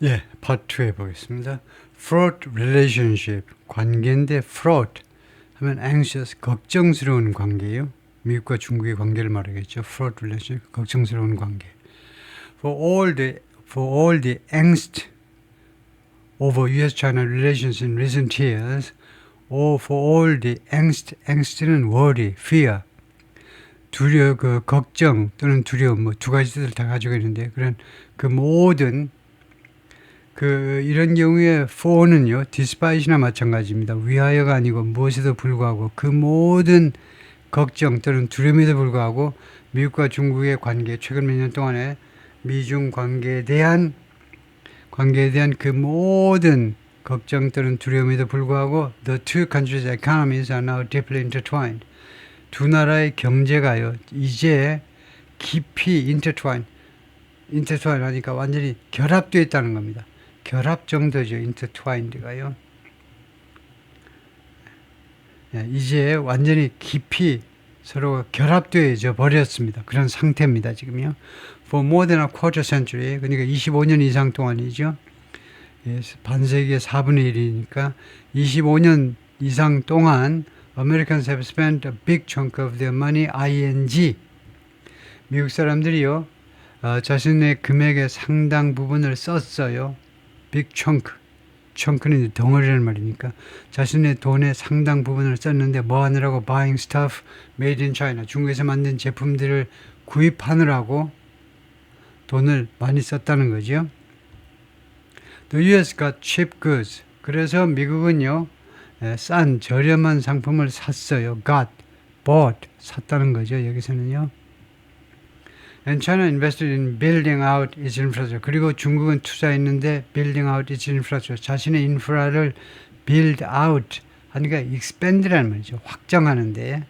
예, 파트 2 해보겠습니다. fraught relationship, 관계인데 fraught 하면 anxious, 걱정스러운 관계예요. 미국과 중국의 관계를 말하겠죠. fraught relationship, 걱정스러운 관계. For all the angst over U.S.-China relations in recent years, or for all the angst는 worry, fear, 걱정 또는 두려움, 뭐 두 가지 뜻을 다 가지고 있는데, 그런 그 모든 이런 경우에 for는요, despite나 마찬가지입니다. 위하여가 아니고 무엇에도 불구하고 그 모든 걱정 또는 두려움에도 불구하고 미국과 중국의 관계, 최근 몇 년 동안의 미중 관계에 대한 그 모든 걱정 또는 두려움에도 불구하고 the two countries' economies are now deeply intertwined. 두 나라의 경제가요, 이제 깊이 intertwine 하니까 완전히 결합되어 있다는 겁니다. 결합 정도죠. intertwined가요. 이제 완전히 깊이 서로 결합되어져 버렸습니다. 그런 상태입니다. 지금요. For more than a quarter century, 그러니까 25년 이상 동안이죠. 반세기의 4분의 1이니까 25년 이상 동안 Americans have spent a big chunk of their money, ing. 미국 사람들이요, 자신의 금액의 상당 부분을 썼어요. big chunk. chun크는 덩어리라는 말이니까 자신의 돈의 상당 부분을 썼는데 뭐 하느라고? buying stuff made in China. 중국에서 만든 제품들을 구입하느라고 돈을 많이 썼다는 거죠. The US got cheap goods. 그래서 미국은요, 싼 저렴한 상품을 샀어요. got, bought, 샀다는 거죠. 여기서는요. And China invested in building out its infrastructure. 그리고 중국은 투자했는데 building out its infrastructure. 자신의 인프라를 build out 하니까 expand라는 말이죠. 확장하는데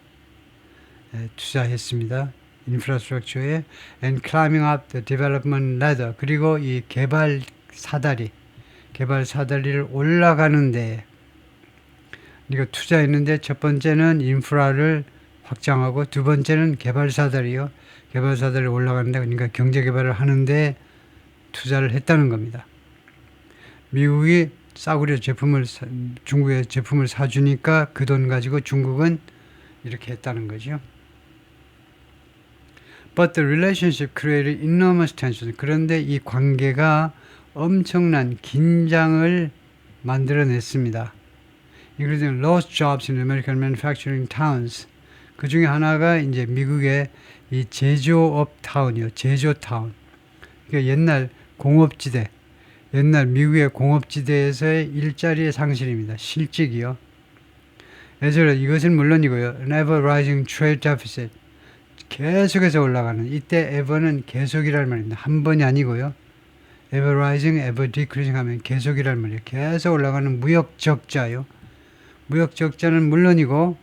투자했습니다. 인프라스트럭처에 and climbing up the development ladder. 그리고 이 개발 사다리를 올라가는데 이거 투자했는데 첫 번째는 인프라를 확장하고 두 번째는 개발 사다리요. 개발 사다리를 올라가는데 그러니까 경제 개발을 하는데 투자를 했다는 겁니다. 미국이 싸구려 중국의 제품을 사주니까 그 돈 가지고 중국은 이렇게 했다는 거죠. But the relationship created enormous tension. 그런데 이 관계가 엄청난 긴장을 만들어냈습니다. including lost jobs in American manufacturing towns. 그 중에 하나가 이제 미국의 이 제조업 타운이요. 제조타운. 그러니까 옛날 미국의 공업지대에서의 일자리의 상실입니다. 실직이요. 이것은 물론이고요. An ever rising trade deficit. 계속해서 올라가는. 이때 ever는 계속이라는 말입니다. 한 번이 아니고요. ever rising, ever decreasing 하면 계속이라는 말이에요. 계속 올라가는 무역 적자요. 무역 적자는 물론이고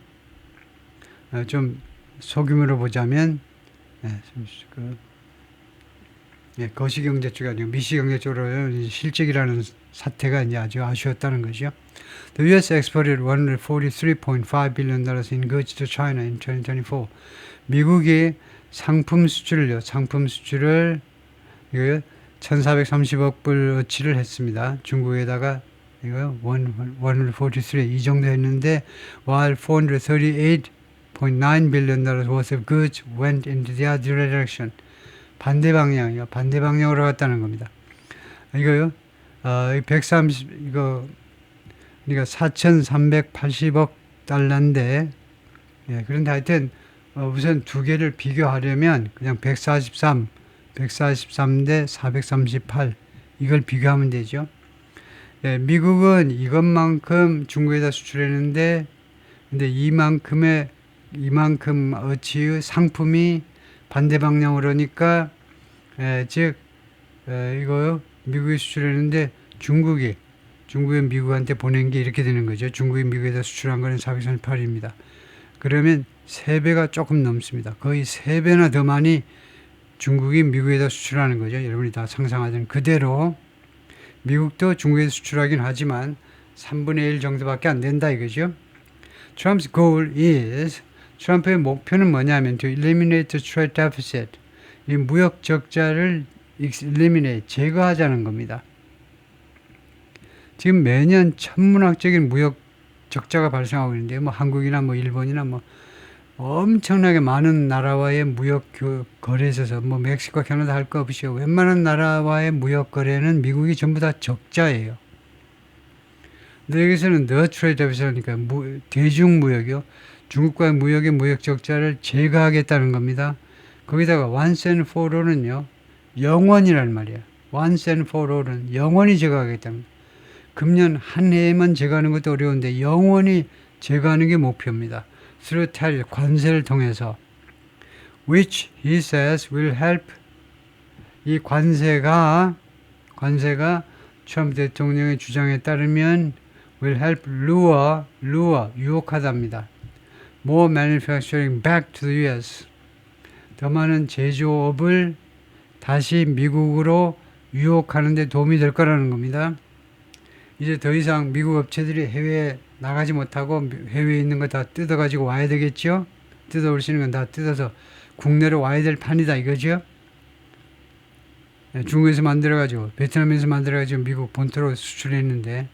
좀 소규모로 보자면 거시경제 쪽이 아니고 미시경제 쪽으로 실직이라는 사태가 이제 아주 아쉬웠다는 거죠. The U.S. exported $143.5 billion in goods to China in 2024. 미국이 상품 수출을 1,430억 불어치를 했습니다. 중국에다가 이거 143 이 정도 했는데 while 438.9 billion worth of goods went into the other direction. 반대 방향으로 갔다는 겁니다. 이거요. 4,380억 달러인데 그런데 하여튼 우선 두 개를 비교하려면 그냥 143 대 438 이걸 비교하면 되죠. 미국은 이것만큼 중국에다 수출했는데 근데 이만큼 어치의 상품이 반대 방향으로 오니까 이거요. 미국이 수출했는데 중국이 미국한테 보낸 게 이렇게 되는 거죠. 중국이 미국에다 수출한 거는 438입니다. 그러면 3배가 조금 넘습니다. 거의 3배나 더 많이 중국이 미국에다 수출하는 거죠. 여러분이 다 상상하던 그대로 미국도 중국에 수출하긴 하지만 3분의 1 정도밖에 안 된다 이거죠. Trump's goal is 트럼프의 목표는 뭐냐면 to eliminate the trade deficit. 이 무역 적자를 eliminate 제거하자는 겁니다. 지금 매년 천문학적인 무역 적자가 발생하고 있는데 뭐 한국이나 뭐 일본이나 뭐 엄청나게 많은 나라와의 무역 거래에 있어서 뭐 멕시코, 캐나다 할 거 없이 웬만한 나라와의 무역 거래는 미국이 전부 다 적자예요. 근데 여기서는 The Trade Deficit니까 대중무역이요. 중국과의 무역의 무역 적자를 제거하겠다는 겁니다. 거기다가 Once and for all은요. 영원이란 말이야. Once and for all은 영원히 제거하겠다는 거예요. 금년 한 해에만 제거하는 것도 어려운데 영원히 제거하는 게 목표입니다. Through tariff, 관세를 통해서 which he says will help. 이 관세가 트럼프 대통령의 주장에 따르면 will help lure 유혹하답니다. More manufacturing back to the US. 더 많은 제조업을 다시 미국으로 유혹하는 데 도움이 될 거라는 겁니다. 이제 더 이상 미국 업체들이 해외에 나가지 못하고 해외에 있는 거 다 뜯어가지고 와야 되겠죠? 뜯어올 수 있는 건 다 뜯어서 국내로 와야 될 판이다 이거죠? 중국에서 만들어가지고 베트남에서 만들어가지고 미국 본토로 수출했는데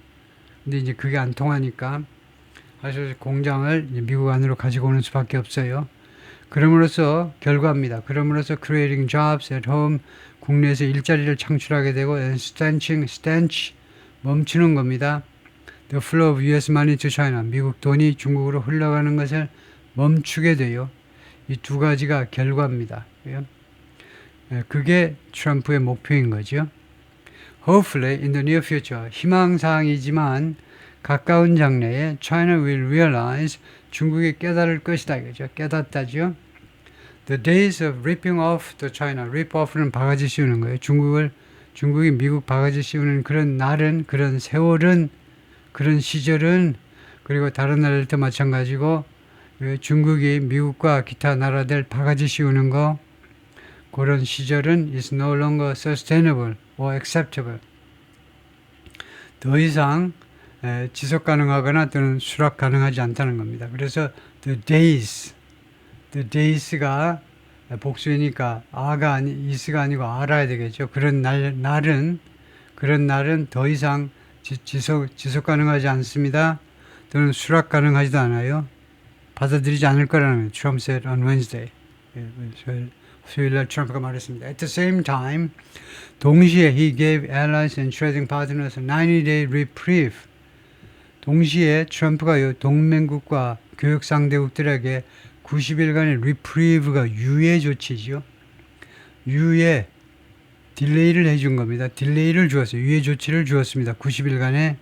근데 이제 그게 안 통하니까 사실 공장을 이제 미국 안으로 가지고 오는 수밖에 없어요. 그럼으로써 결과입니다. 그럼으로써 creating jobs at home 국내에서 일자리를 창출하게 되고 and stench 멈추는 겁니다. The flow of US money to China. 미국 돈이 중국으로 흘러가는 것을 멈추게 돼요. 이 두 가지가 결과입니다. 그게 트럼프의 목표인 거죠. Hopefully in the near future. 희망사항이지만 가까운 장래에 China will realize 중국이 깨달을 것이다. 이거죠. 깨닫다죠. The days of ripping off the China. rip off는 바가지 씌우는 거예요. 중국이 미국 바가지 씌우는 그런 날은, 그런 세월은, 그런 시절은, 그리고 다른 나라들도 마찬가지고, 중국이 미국과 기타 나라들 바가지 씌우는 거, 그런 시절은 is no longer sustainable or acceptable. 더 이상 지속 가능하거나 또는 수락 가능하지 않다는 겁니다. 그래서 the days가 복수이니까 is가 아니고 알아야 되겠죠. 그런 날은 더 이상 지속 가능하지 않습니다. 또는 수락 가능하지도 않아요. 받아들이지 않을 거라는 거예요. Trump said on Wednesday. 수요일날 트럼프가 말했습니다. At the same time, 동시에 he gave allies and trading partners a 90-day reprieve. 동시에 트럼프가 동맹국과 교역 상대국들에게 90일간의 reprieve가 유예 조치죠. 딜레이를 해준 겁니다. 딜레이를 주었어요. 유예 조치를 주었습니다. 90일간의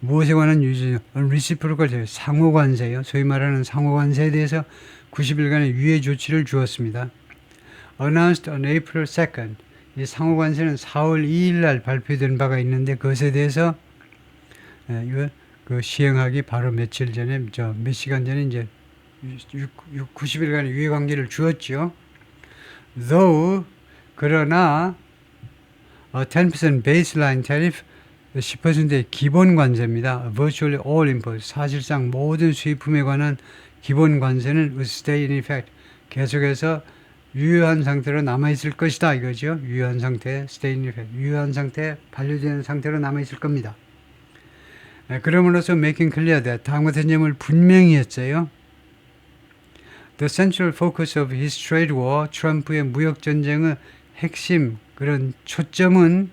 무엇에 관한 유예, reciprocal 상호관세요. 소위 말하는 상호관세에 대해서 90일간의 유예 조치를 주었습니다. Announced on April 2nd. 이 상호관세는 4월 2일 날 발표된 바가 있는데 그것에 대해서 그 시행하기 바로 며칠 전에 몇 시간 전에 이제 90일간의 유예 관계를 주었죠. Though 그러나 10% baseline tariff 10%의 기본 관세입니다. Virtually all imports. 사실상 모든 수입품에 관한 기본 관세는 will stay in effect. 계속해서 유효한 상태로 남아있을 것이다 이거죠. 유효한 상태, stay in effect. 유효한 상태, 반려되는 상태로 남아있을 겁니다. 그럼으로써 making clear that 다음 같은 점을 분명히 했어요. The central focus of his trade war, 트럼프의 무역 전쟁의 핵심 그런 초점은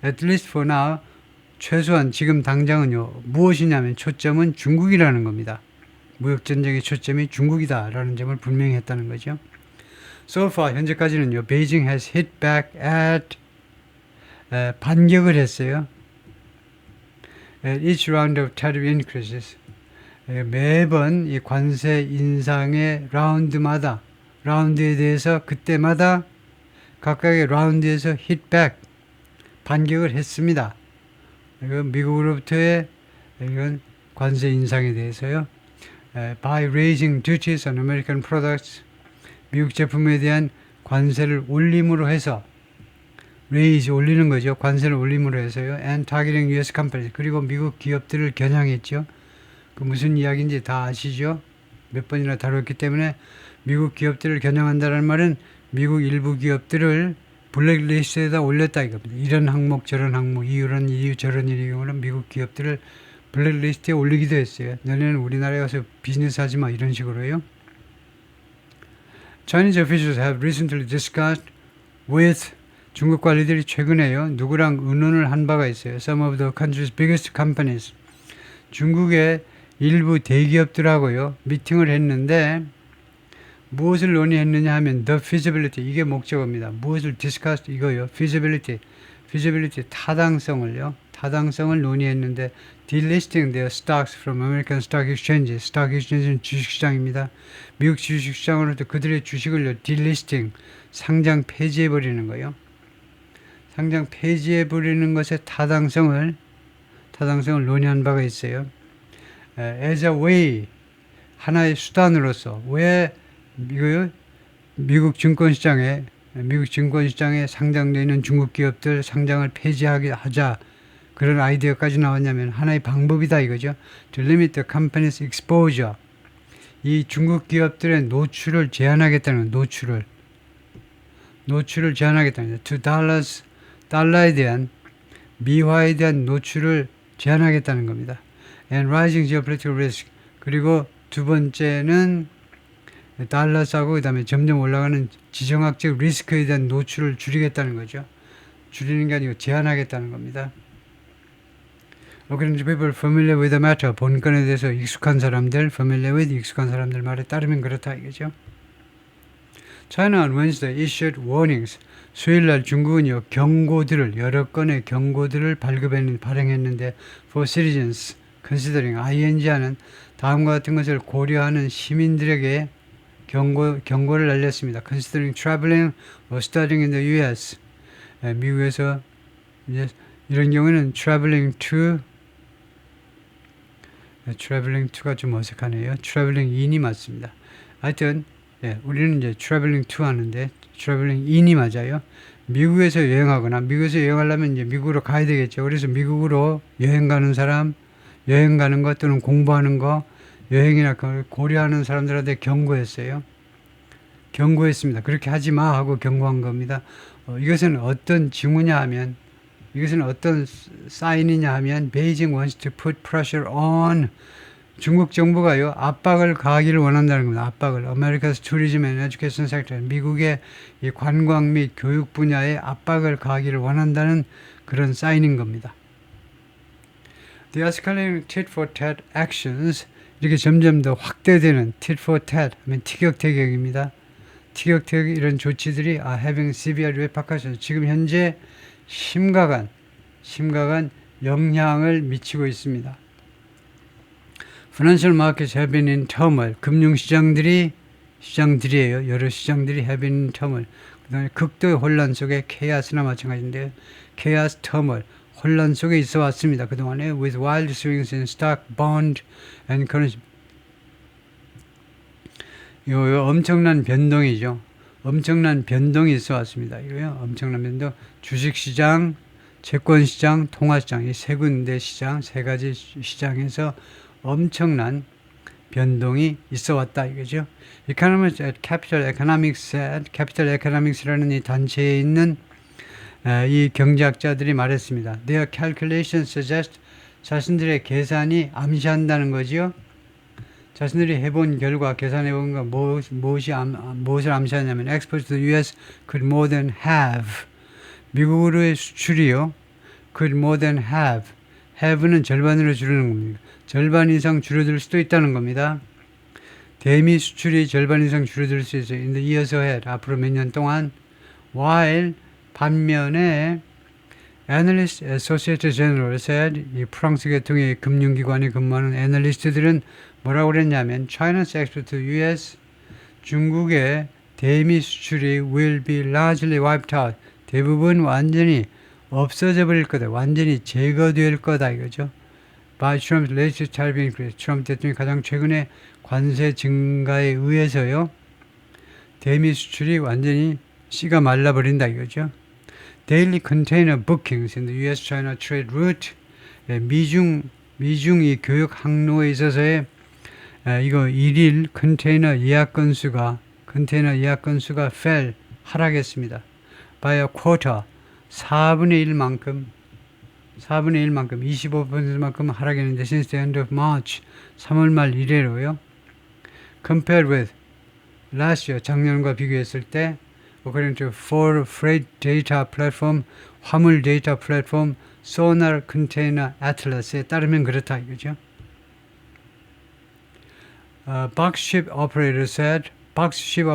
at least for now, 최소한 지금 당장은요. 무엇이냐면 초점은 중국이라는 겁니다. 무역 전쟁의 초점이 중국이다라는 점을 분명히 했다는 거죠. So far 현재까지는요. Beijing has hit back at 반격을 했어요. At each round of tariff increases. 매번 이 관세 인상의 라운드에 대해서 그때마다 각각의 라운드에서 hit back 반격을 했습니다. 이건 미국으로부터의 이건 관세 인상에 대해서요. By raising duties on American products, 미국 제품에 대한 관세를 올림으로 해서 raise 올리는 거죠. 관세를 올림으로 해서요. And targeting US companies 그리고 미국 기업들을 겨냥했죠. 그 무슨 이야기인지 다 아시죠? 몇 번이나 다뤘기 때문에 미국 기업들을 겨냥한다는 말은 미국 일부 기업들을 블랙리스트에다 올렸다 이겁니다. 이런 항목 저런 항목 이런 이유 저런 일의 경우는 미국 기업들을 블랙리스트에 올리기도 했어요. 너네는 우리나라에 와서 비즈니스 하지 마 이런 식으로요. Chinese officials have recently discussed with 중국 관리들이 최근에요. 누구랑 의논을 한 바가 있어요. Some of the country's biggest companies. 중국의 일부 대기업들하고요. 미팅을 했는데 무엇을 논의했느냐 하면 the feasibility 이게 목적어입니다. 무엇을 discuss 이거요. feasibility 타당성을 논의했는데 delisting their stocks from American stock exchange. stock exchange는 주식시장입니다. 미국 주식시장으로부터 그들의 주식을 delisting 상장 폐지해버리는 거예요. 상장 폐지해버리는 것의 타당성을 논의한 바가 있어요. as a way 하나의 수단으로서 왜 미국 증권시장에 상장되어 있는 중국 기업들 상장을 폐지하게 하자 그런 아이디어까지 나왔냐면 하나의 방법이다 이거죠. To limit the company's exposure. 이 중국 기업들의 노출을 제한하겠다는 노출을 제한하겠다는 to 달러에 대한 미화에 대한 노출을 제한하겠다는 겁니다. And rising geopolitical risk. 그리고 두 번째는 달러 싸고 그다음에 점점 올라가는 지정학적 리스크에 대한 노출을 줄이겠다는 거죠. 줄이는 게 아니고 제한하겠다는 겁니다. According to people familiar with the matter, 본건에 대해서 익숙한 사람들 말에 따르면 그렇다 이거죠. China on Wednesday issued warnings. 수요일날 중국은요 여러 건의 경고들을 발행했는데 for citizens considering ing하는 다음과 같은 것을 고려하는 시민들에게 경고를 날렸습니다. Considering traveling or studying in the U.S. 미국에서 이런 경우는 traveling to가 좀 어색하네요. traveling in이 맞습니다. 하여튼 우리는 이제 traveling to 하는데 traveling in이 맞아요. 미국에서 여행하거나 미국에서 여행하려면 이제 미국으로 가야 되겠죠. 그래서 미국으로 여행 가는 사람, 여행 가는 것 또는 공부하는 거, 여행이나 고려하는 사람들한테 경고했습니다. 그렇게 하지 마 하고 경고한 겁니다. 이것은 어떤 징후냐 하면 이것은 어떤 사인이냐 하면 Beijing wants to put pressure on 중국 정부가요 압박을 가하기를 원한다는 겁니다. 압박을 America's Tourism and Education Sector 미국의 이 관광 및 교육 분야에 압박을 가하기를 원한다는 그런 사인인 겁니다. The escalating tit for tat actions 이렇게 점점 더 확대되는 tit for tat 하면 티격태격입니다. 티격태격 이런 조치들이 are having severe repercussions 지금 현재 심각한 영향을 미치고 있습니다. Financial markets have been in turmoil. 시장들이에요. 여러 시장들이 have been in turmoil. 그다음에 극도의 혼란 속에 chaos나 마찬가지인데요. chaos, turmoil, 혼란 속에 있어 왔습니다. 그동안에 with wild swings in stock, bond, and currency. 요 엄청난 변동이죠. 엄청난 변동이 있어 왔습니다. 이거요. 엄청난 변동. 주식시장, 채권시장, 통화시장 이 세 군데 시장, 세 가지 시장에서 엄청난 변동이 있어 왔다 이거죠. Economists at Capital Economics라는 이 단체에 있는 이 경제학자들이 말했습니다. Their calculations suggest 자신들의 계산이 암시한다는 거지요. 자신들이 해본 결과 계산해본 거 무엇을 암시하냐면 exports to the US could more than halve 미국으로의 수출이요. could more than have는 절반으로 줄이는 겁니다. 절반 이상 줄어들 수도 있다는 겁니다. 대미 수출이 절반 이상 줄어들 수 있어요. in the years ahead 앞으로 몇 년 동안 while 반면에 Analyst Associated General said 이 프랑스 계통의 금융기관에 근무하는 애널리스트들은 뭐라고 그랬냐면 China's export to US 중국의 대미 수출이 will be largely wiped out 대부분 완전히 없어져 버릴 거다. 완전히 제거될 거다 이거죠. By Trump's latest tariff increase 트럼프 대통령이 가장 최근에 관세 증가에 의해서요. 대미 수출이 완전히 씨가 말라버린다 이거죠. Daily container bookings in the U.S.-China trade route 미중 이 교역 항로에 있어서의 이거 일일 컨테이너 예약 건수가 fell 하락했습니다. by a quarter 4분의 1만큼 25%만큼 하락했는데 since the end of March 3월 말 이래로요. compared with last year 작년과 비교했을 때 according to for freight data platform 화물 데이터 플랫폼 Sonar Container Atlas에 따르면 그렇다 이거죠. Box ship operator said box ship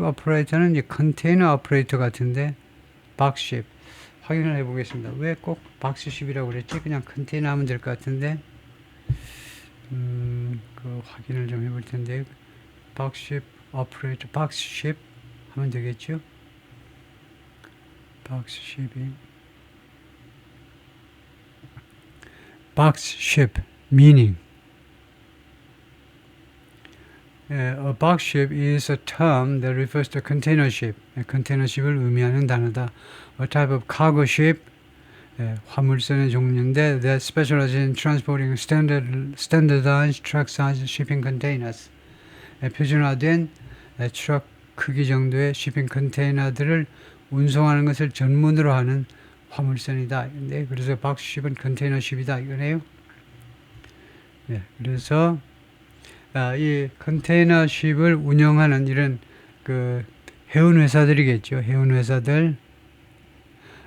operator는 이제 컨테이너 오퍼레이터 같은데 box ship 확인을 해보겠습니다. 왜 꼭 박스십이라고 그랬지? 그냥 컨테이너 하면 될 것 같은데 그 확인을 좀 해볼 텐데 박스십 오퍼레이터 박스십 하면 되겠죠? 박스십이 박스십 meaning a box ship is a term that refers to container ship. 컨테이너 ship을 의미하는 단어다. A type of cargo ship, 화물선의 종류인데 that specializes in transporting standardized truck size shipping containers. 표준화된 트럭 크기 정도의 shipping 컨테이너들을 운송하는 것을 전문으로 하는 화물선이다. 근데 그래서 box ship은 컨테이너 ship이다 이거네요. 그래서 이 컨테이너 쉽을 운영하는 이런 그 해운 회사들이겠죠. 해운 회사들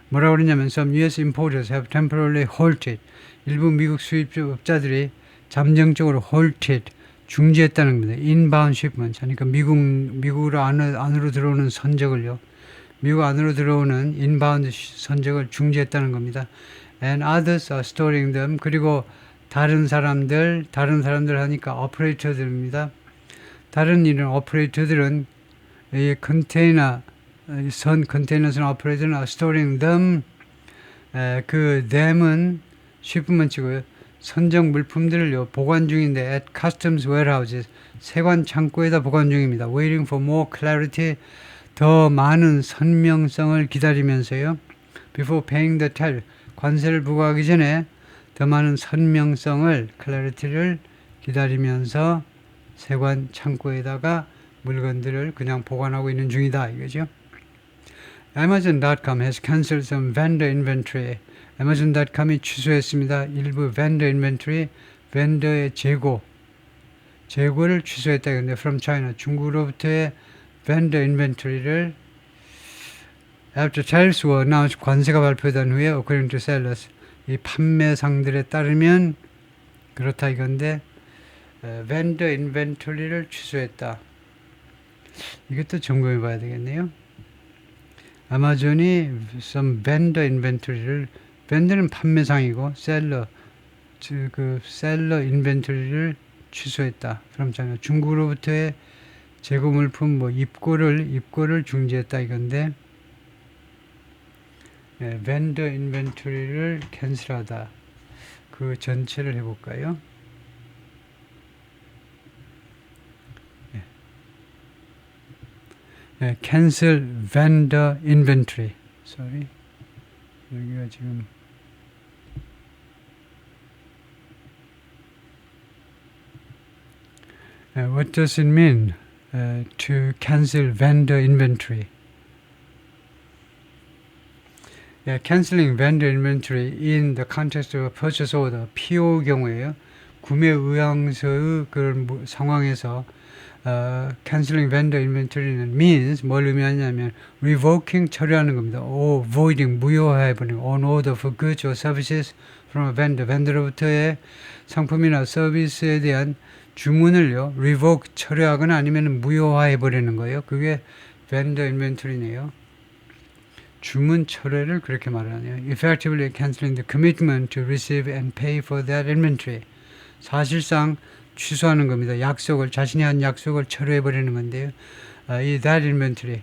뭐라고 그러냐면 some US importers have temporarily halted 일부 미국 수입업자들이 잠정적으로 halted 중지했다는 겁니다. inbound shipment 그러니까 미국으로 안으로 들어오는 선적을요. 미국 안으로 들어오는 inbound 선적을 중지했다는 겁니다. and others are storing them 그리고 다른 사람들 하니까 오퍼레이터들입니다. 다른 이런 오퍼레이터들은 이 컨테이너 오퍼레이터는 storing them 그 them은 ship만 치고요. 선적 물품들을요 보관 중인데 at customs warehouses 세관 창고에다 보관 중입니다. waiting for more clarity 더 많은 선명성을 기다리면서요. before paying the tariff 관세를 부과하기 전에 더 많은 선명성을 클래리티를 기다리면서 세관 창고에다가 물건들을 그냥 보관하고 있는 중이다 이거죠. Amazon.com has canceled some vendor inventory. Amazon.com이 취소했습니다. 일부 vendor inventory, 벤더의 재고를 취소했다 이건데 from China 중국으로부터의 vendor inventory를 after tariffs were announced 관세가 발표된 후에 according to sellers 이 판매상들에 따르면 그렇다 이건데 vendor inventory를 취소했다. 이것도 점검해 봐야 되겠네요. 아마존이 some vendor inventory를 vendor는 판매상이고 셀러 인벤토리를 취소했다. 그럼 잖아요. 중국으로부터의 재고 물품 입고를 중지했다 이건데 vendor inventory를 캔슬하다. 그 전체를 해볼까요? cancel vendor inventory. Sorry. 여기가 지금 what does it mean to cancel vendor inventory? canceling vendor inventory in the context of a purchase order, PO 경우에요. 구매 의향서의 그런 상황에서 canceling vendor inventory는 means 뭘 의미하냐면 revoking 처리하는 겁니다. or voiding 무효화해버리는 on order for goods or services from a vendor vendor로부터의 상품이나 서비스에 대한 주문을요 revoke 처리하거나 아니면 무효화해버리는 거예요. 그게 vendor inventory네요. 주문 철회를 그렇게 말하네요. effectively canceling the commitment to receive and pay for that inventory. 사실상 취소하는 겁니다. 자신이 한 약속을 철회해버리는 건데요. 이 that inventory,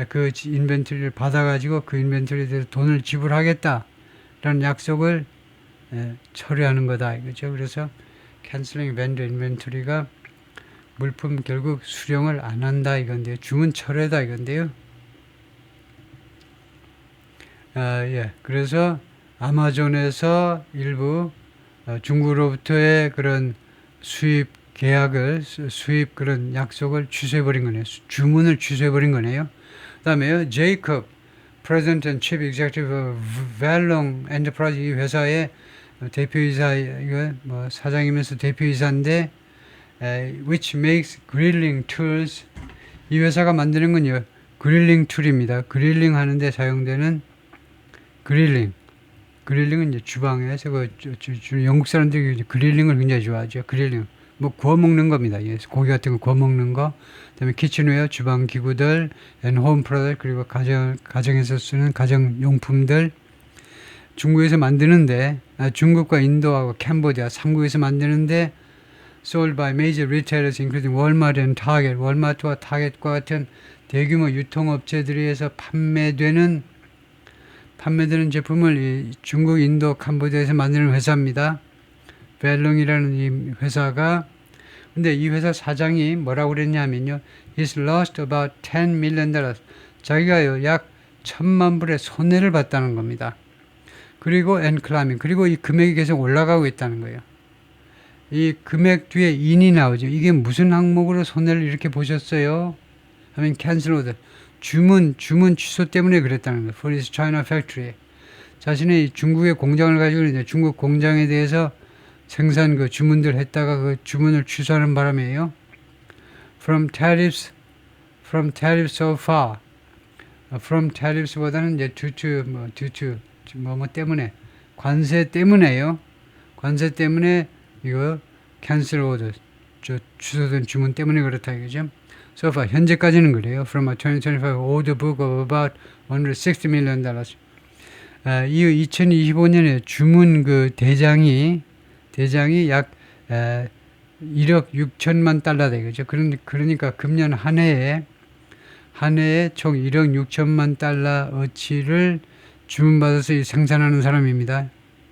그 인벤토리를 받아가지고 그 인벤토리에 돈을 지불하겠다라는 약속을 철회하는 거다. 이거죠. 그래서 canceling vendor inventory가 물품 결국 수령을 안 한다 이건데요. 주문 철회다 이건데요. 그래서 아마존에서 일부 중국으로부터의 그런 수입 그런 약속을 취소해버린 거네요. 주문을 취소해버린 거네요. 그다음에요. 제이콥 President and Chief Executive of Vallon Enterprise 이 회사의 대표이사 이거 뭐 사장이면서 대표이사인데 which makes grilling tools 이 회사가 만드는 건요. 그릴링 툴입니다. 그릴링 하는데 사용되는 그릴링. 그릴링은 이제 주방에서 영국 사람들이 그릴링을 굉장히 좋아하죠. 그릴링. 뭐 구워 먹는 겁니다. 예, 고기 같은 거 구워 먹는 거. 그다음에 키친웨어, 주방 기구들, 앤홈 프로덕트 그리고 가정에서 쓰는 가정 용품들 중국에서 만드는데 중국과 인도하고 캄보디아 3국에서 만드는데 sold by major retailers including Walmart and Target. 월마트와 타겟과 같은 대규모 유통업체들에 의해서 판매되는 제품을 이 중국, 인도, 캄보디아에서 만드는 회사입니다. 벨롱이라는 이 회사가 근데 이 회사 사장이 뭐라고 그랬냐면요. He's lost about $10 million. 자기가요 약 1,000만 불의 손해를 봤다는 겁니다. 그리고 and climbing. 그리고 이 금액이 계속 올라가고 있다는 거예요. 이 금액 뒤에 인이 나오죠. 이게 무슨 항목으로 손해를 이렇게 보셨어요? 하면 cancel order. 주문 취소 때문에 그랬다는 거예요. For his China factory. 자신의 중국의 공장을 가지고 있는데 중국 공장에 대해서 생산 그 주문들 했다가 그 주문을 취소하는 바람이에요. From tariffs so far. From tariffs보다는 이제 due to 때문에 관세 때문에요. 관세 때문에 이거 cancel order 취소된 주문 때문에 그렇다 이거죠. So far 현재까지는 그래요. From a 2025 order book of about $160 million. 이 2025년에 주문 그 대장이 약 1억 6천만 달러 되겠죠. 그러니까 금년 한 해에 총 1억 6천만 달러 어치를 주문받아서 생산하는 사람입니다.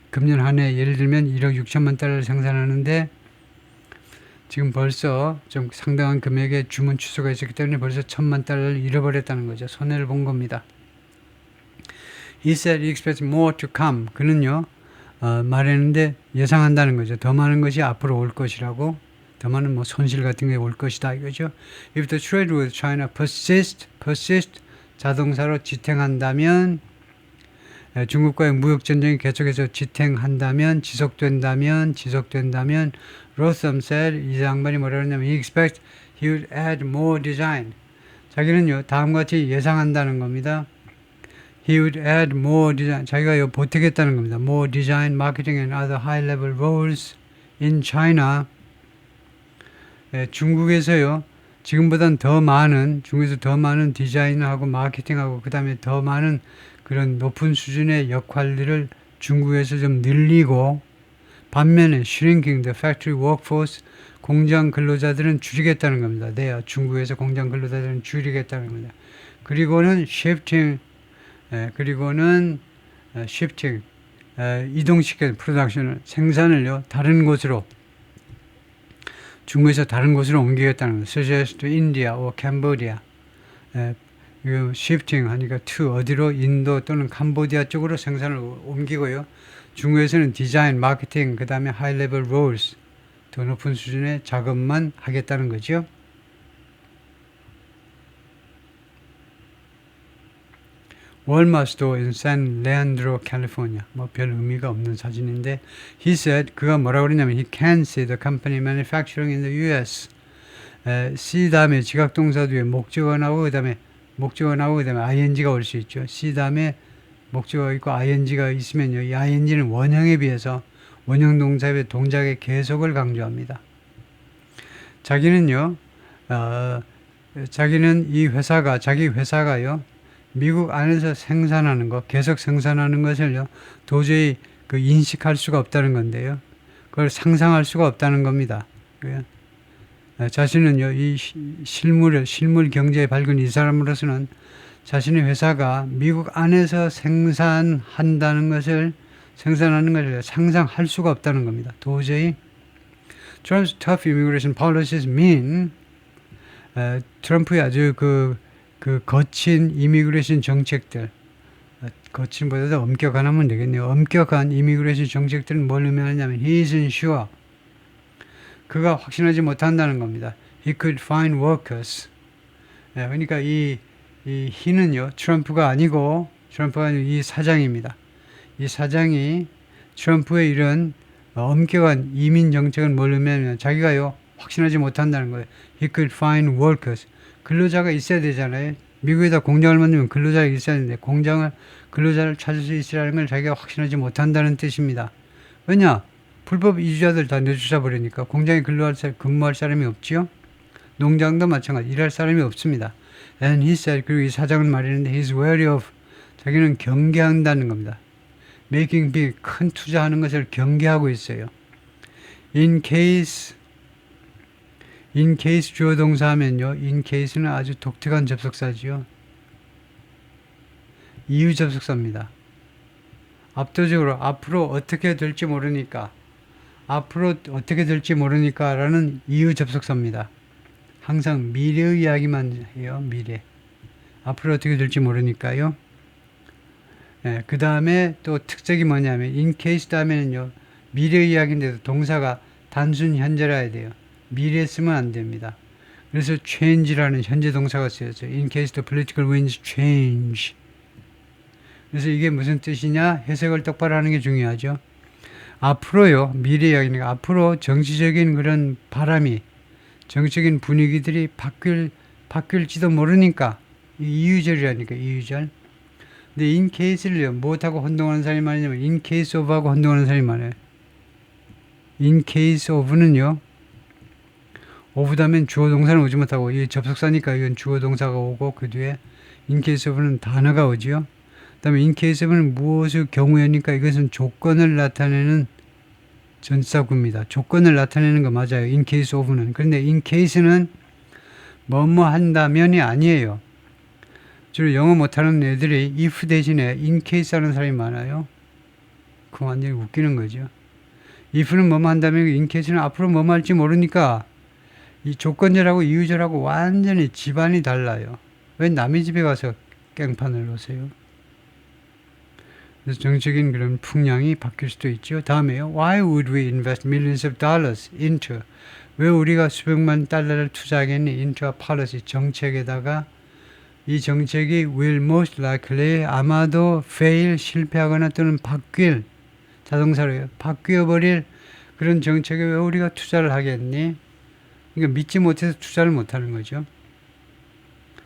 금년 한 해 예를 들면 1억 6천만 달러를 생산하는데 지금 벌써 좀 상당한 금액의 주문 취소가 있었기 때문에 벌써 1,000만 달러를 잃어버렸다는 거죠. 손해를 본 겁니다. He said he expects more to come. 그는요 말했는데 예상한다는 거죠. 더 많은 것이 앞으로 올 것이라고. 더 많은 뭐 손실 같은 게 올 것이다 이거죠. If the trade with China persist 자동사로 지탱한다면 중국과의 무역 전쟁이 계속해서 지탱한다면 지속된다면 Rotham said 이 양반이 뭐라 그러냐면 he expects he would add more design. 자기는요 다음과 같이 예상한다는 겁니다. He would add more design. 자기가 보태겠다는 겁니다. More design, marketing and other high-level roles in China. 중국에서요. 지금보단 중국에서 더 많은 디자인하고 마케팅하고 그 다음에 더 많은 그런 높은 수준의 역할들을 중국에서 좀 늘리고 반면에 shrinking the factory workforce 공장 근로자들은 줄이겠다는 겁니다. 네, 중국에서 공장 근로자들은 줄이겠다는 겁니다. 그리고는 shifting 이동시켜 프로덕션을 생산을요 다른 곳으로 중국에서 다른 곳으로 옮기겠다는 거예요. suggest to India or Cambodia. shifting 하니까 to 어디로 인도 또는 캄보디아 쪽으로 생산을 옮기고요. 중국에서는 디자인, 마케팅, 그 다음에 high level roles 더 높은 수준의 작업만 하겠다는 거죠. Walmart store in San Leandro, California. 뭐 별 의미가 없는 사진인데 he said 그가 뭐라고 그러냐면 he can see the company manufacturing in the US. C 다음에 지각동사 뒤에 목적어 나오고 그 다음에 ing가 올 수 있죠. C 다음에 목적어가 있고 ing가 있으면요. 이 ing는 원형에 비해서 원형 동사의 동작의 계속을 강조합니다. 자기는 자기 회사가요. 미국 안에서 생산하는 것, 계속 생산하는 것을요, 도저히 인식할 수가 없다는 건데요. 그걸 상상할 수가 없다는 겁니다. 자신은요, 이 실물 경제에 밝은 이 사람으로서는 자신의 회사가 미국 안에서 생산하는 것을 상상할 수가 없다는 겁니다. 도저히. Trump's tough immigration policies mean 트럼프의 아주 거친 이미그레이션 정책들, 거친보다도 엄격한 하면 되겠네요. 엄격한 이미그레이션 정책들은 뭘 의미하냐면 he isn't sure. 그가 확신하지 못한다는 겁니다. He could find workers. 그러니까 이 이 히는요, 트럼프가 아니고 이 사장입니다. 이 사장이 트럼프의 이런 엄격한 이민 정책을 모르면 자기가요, 확신하지 못한다는 거예요. He could find workers. 근로자가 있어야 되잖아요. 미국에다 공장을 만들면 근로자가 있어야 되는데 근로자를 찾을 수 있으라는 걸 자기가 확신하지 못한다는 뜻입니다. 왜냐? 불법 이주자들 다 내쫓아 버리니까 공장에 근무할 사람이 없지요. 농장도 마찬가지 일할 사람이 없습니다. And he said, 그리고 이 사장은 말했는데 he's wary of, 자기는 경계한다는 겁니다. making big, 큰 투자하는 것을 경계하고 있어요. in case 주어 동사 하면요, in case는 아주 독특한 접속사지요. 이유 접속사입니다. 압도적으로 앞으로 어떻게 될지 모르니까 라는 이유 접속사입니다. 항상 미래의 이야기만 해요. 미래. 앞으로 어떻게 될지 모르니까요. 네, 그 다음에 또 특색이 뭐냐면 in case 다음에는요, 미래의 이야기인데도 동사가 단순 현재라야 돼요. 미래에 쓰면 안 됩니다. 그래서 change라는 현재 동사가 쓰여져요. In case the political winds change. 그래서 이게 무슨 뜻이냐? 해석을 똑바로 하는 게 중요하죠. 앞으로요, 미래 이야기니까 앞으로 정치적인 그런 바람이, 정치적인 분위기들이 바뀔지도 모르니까, 이유절이라니까, 이유절. 근데 in case를요, 못하고 혼동하는 사람이 많으냐면 in case of하고 혼동하는 사람이 많아요. in case of는요, of 다음엔 주어 동사는 오지 못하고, 이 접속사니까 이건 주어 동사가 오고, 그 뒤에 in case of는 단어가 오지요. 그 다음에 in case of는 무엇의 경우에니까 이것은 조건을 나타내는 전사구입니다. 조건을 나타내는 거 맞아요. in case of는. 그런데 in case는 뭐뭐 한다면이 아니에요. 주로 영어 못하는 애들이 if 대신에 in case 하는 사람이 많아요. 그거 완전히 웃기는 거죠. if는 뭐뭐 한다면 in case는 앞으로 뭐뭐 할지 모르니까 이 조건절하고 이유절하고 완전히 집안이 달라요. 왜 남의 집에 가서 깽판을 놓으세요? 그래서 정치적인 그런 풍량이 바뀔 수도 있죠. 다음에요. Why would we invest millions of dollars into? 왜 우리가 수백만 달러를 투자하겠니? into a policy, 정책에다가 이 정책이 will most likely, 아마도 fail, 실패하거나 또는 바뀔, 자동사로요. 바뀌어버릴 그런 정책에 왜 우리가 투자를 하겠니? 그러니까 믿지 못해서 투자를 못하는 거죠.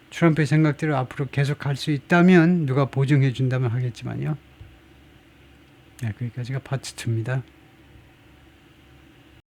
트럼프의 생각대로 앞으로 계속 갈 수 있다면 누가 보증해 준다면 하겠지만요. 네, 거기까지가 파트 2입니다.